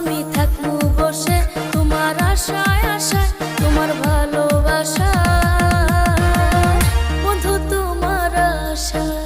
আমি থাকবো বসে তোমার আশায় আশায়, তোমার ভালোবাসা বন্ধু তোমার আশায়।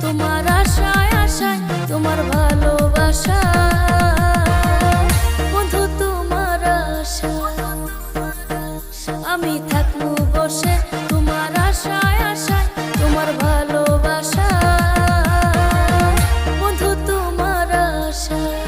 তোমার আশায় আশায়, তোমার ভালোবাসা বন্ধু তোমার আশায়। আমি থাকবো বসে তোমার আশায় আশায়, তোমার ভালোবাসা বন্ধু তোমার আশায়।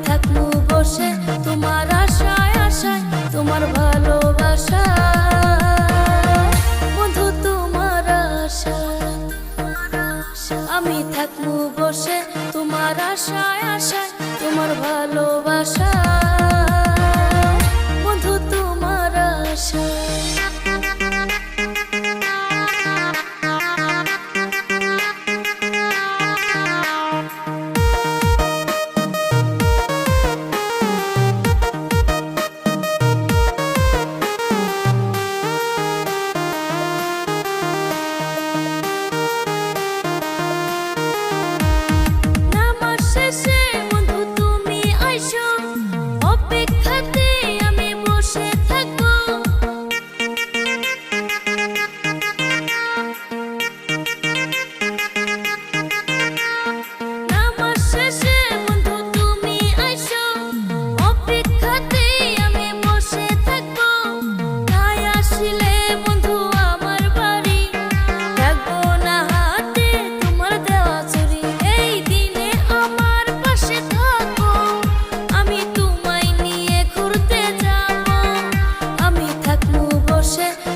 আমি থাকবো বসে তোমার আশায় আশায়, তোমার ভালোবাসা বন্ধু তোমার আশায়। আমি থাকবো বসে তোমার আশায় আশায়, তোমার ভালোবাসা বন্ধু তোমার আশায়।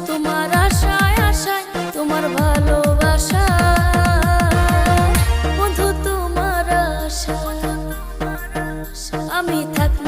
তোমার আশায় আশায়, তোমার ভালোবাসা বন্ধু তোমার আশায়। আমি থাকবো